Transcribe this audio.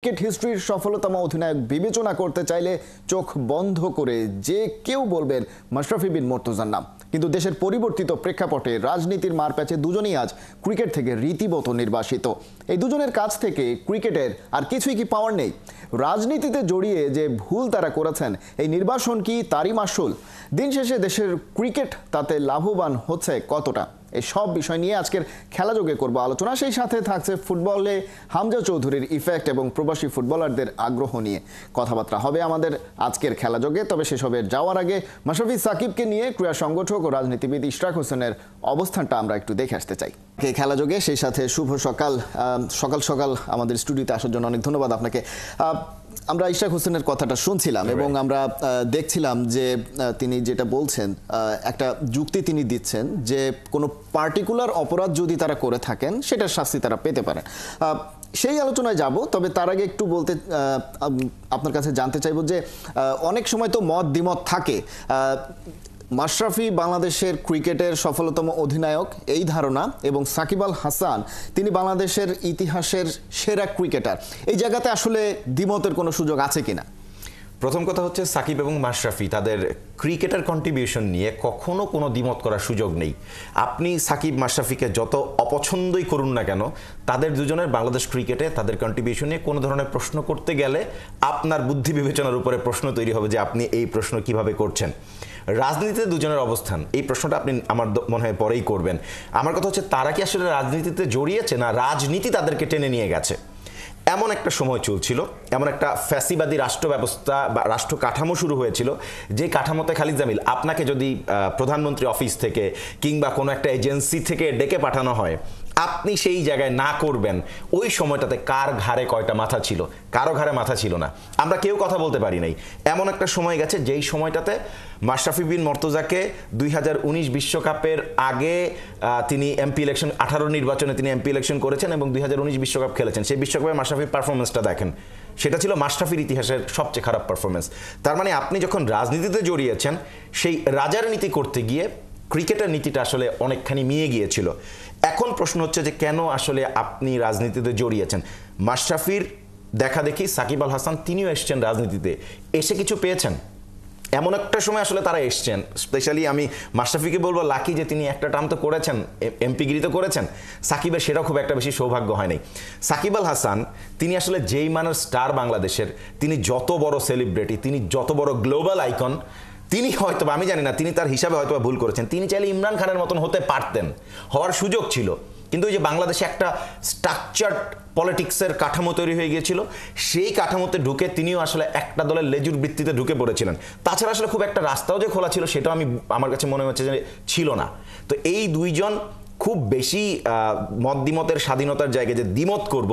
Cricket হিস্ট্রির সফলতম অধিনায়ক বিবেচনা করতে চাইলে চোখ বন্ধ করে যে কেউ বলবেন মাশরাফি বিন মুর্তজার নাম। কিন্তু দেশের পরিবর্তিত প্রেক্ষাপটে রাজনীতির মারপ্যাচে দুজনেই আজ ক্রিকেট থেকে রীতিমত নির্বাসিত। এই দুজনের কাছ থেকে ক্রিকেটের আর কিছুই কি পাওয়ার নেই? রাজনীতিতে জড়িয়ে যে ভুল তারা করেছেন, এই নির্বাসন কি তারই মাসুল? দিন শেষে দেশের ক্রিকেট তাতে লাভবান হচ্ছে কতটা? এই সব বিষয় নিয়ে আজকের খেলাযোগে করব আলোচনা। সেই সাথে থাকছে ফুটবলে হামজা চৌধুরীর ইফেক্ট এবং প্রবাসী ফুটবলারদের আগ্রহ নিয়ে কথাবার্তা হবে আমাদের আজকের খেলাযোগে। তবে সেসবের যাওয়ার আগে মাশরাফি সাকিবকে নিয়ে ক্রীড়া সংগঠক ও রাজনীতিবিদ ইশরাক হোসেনের অবস্থানটা আমরা একটু দেখে আসতে চাই খেলাযোগে। সেই সাথে শুভ সকাল সকাল আমাদের স্টুডিওতে আসার জন্য অনেক ধন্যবাদ আপনাকে। আমরা ইশরাক হোসেনের কথাটা শুনছিলাম এবং আমরা দেখছিলাম যে তিনি যেটা বলছেন, একটা যুক্তি তিনি দিচ্ছেন যে কোনো পার্টিকুলার অপরাধ যদি তারা করে থাকেন সেটার শাস্তি তারা পেতে পারেন। সেই আলোচনায় যাব, তবে তার আগে একটু বলতে আপনার কাছে জানতে চাইব যে অনেক সময় তো মত দ্বিমত থাকে। মাশরাফি বাংলাদেশের ক্রিকেটের সফলতম অধিনায়ক এই ধারণা, এবং সাকিব আল হাসান তিনি বাংলাদেশের ইতিহাসের সেরা ক্রিকেটার। এই জায়গাতে আসলে দ্বিমতের কোনো সুযোগ আছে কিনা? প্রথম কথা হচ্ছে, সাকিব এবং মাশরাফি তাদের ক্রিকেটার কন্ট্রিবিউশন নিয়ে কখনো কোনো দ্বিমত করার সুযোগ নেই। আপনি সাকিব মাশরাফিকে যত অপছন্দই করুন না কেন, তাদের দুজনের বাংলাদেশ ক্রিকেটে তাদের কন্ট্রিবিউশন নিয়ে কোনো ধরনের প্রশ্ন করতে গেলে আপনার বুদ্ধি বিবেচনার উপরে প্রশ্ন তৈরি হবে যে আপনি এই প্রশ্ন কিভাবে করছেন। রাজনীতিতে দুজনের অবস্থান, এই প্রশ্নটা আপনি আমার মনে হয় পরেই করবেন। আমার কথা হচ্ছে, তারা কি আসলে রাজনীতিতে জড়িয়েছে, না রাজনীতি তাদেরকে টেনে নিয়ে গেছে? এমন একটা সময় চলছিল, এমন একটা ফ্যাসিবাদী রাষ্ট্র ব্যবস্থা বা রাষ্ট্র কাঠামো শুরু হয়েছিল, যে কাঠামোতে খালিদ জামিল আপনাকে যদি প্রধানমন্ত্রী অফিস থেকে কিংবা কোনো একটা এজেন্সি থেকে ডেকে পাঠানো হয়, আপনি সেই জায়গায় না করবেন। ওই সময়টাতে কার ঘাড়ে কয়টা মাথা ছিল? কারো ঘাড়ে মাথা ছিল না, আমরা কেউ কথা বলতে পারি নাই। এমন একটা সময় গেছে যেই সময়টাতে মাশরাফি বিন মুর্তজাকে 2019 বিশ্বকাপের আগে তিনি এমপি ইলেকশন 18 নির্বাচনে তিনি এমপি ইলেকশন করেছেন এবং 2019 বিশ্বকাপ খেলেছেন। সেই বিশ্বকাপে মাশরাফির পারফরমেন্সটা দেখেন, সেটা ছিল মাশরাফির ইতিহাসের সবচেয়ে খারাপ পারফরমেন্স। তার মানে আপনি যখন রাজনীতিতে জড়িয়েছেন, সেই রাজার নীতি করতে গিয়ে ক্রিকেটের নীতিটা আসলে অনেকখানি মিয়ে গিয়েছিল। এখন প্রশ্ন হচ্ছে যে কেন আসলে আপনি রাজনীতিতে জড়িয়েছেন? মাশরাফির দেখা দেখি সাকিব আল হাসান তিনিও এসছেন রাজনীতিতে, এসে কিছু পেয়েছেন। এমন একটা সময় আসলে তারা এসছেন, স্পেশালি আমি মাশরাফিকে বলবো লাকি যে তিনি একটা টার্ম তো করেছেন, এমপিগিরি তো করেছেন। সাকিবের সেটা খুব একটা বেশি সৌভাগ্য হয়নি। সাকিব আল হাসান তিনি আসলে যেই মানের স্টার বাংলাদেশের, তিনি যত বড় সেলিব্রিটি, তিনি যত বড় গ্লোবাল আইকন, তিনি হয়তো, আমি জানি না, তিনি তার হিসাবে হয়তো ভুল করেছেন। তিনি চাইলে ইমরান খানের মতন হতে পারতেন, হওয়ার সুযোগ ছিল। কিন্তু ওই যে বাংলাদেশে একটা স্ট্রাকচার্ড পলিটিক্সের কাঠামো তৈরি হয়ে গিয়েছিল, সেই কাঠামোতে ঢুকে তিনিও আসলে একটা দলের লেজুর বৃত্তিতে ঢুকে পড়েছিলেন। তাছাড়া আসলে খুব একটা রাস্তাও যে খোলা ছিল সেটাও আমার কাছে মনে হচ্ছে যে ছিল না। তো এই দুইজন খুব বেশি মত দ্বিমতের স্বাধীনতার জায়গায় যে দ্বিমত করব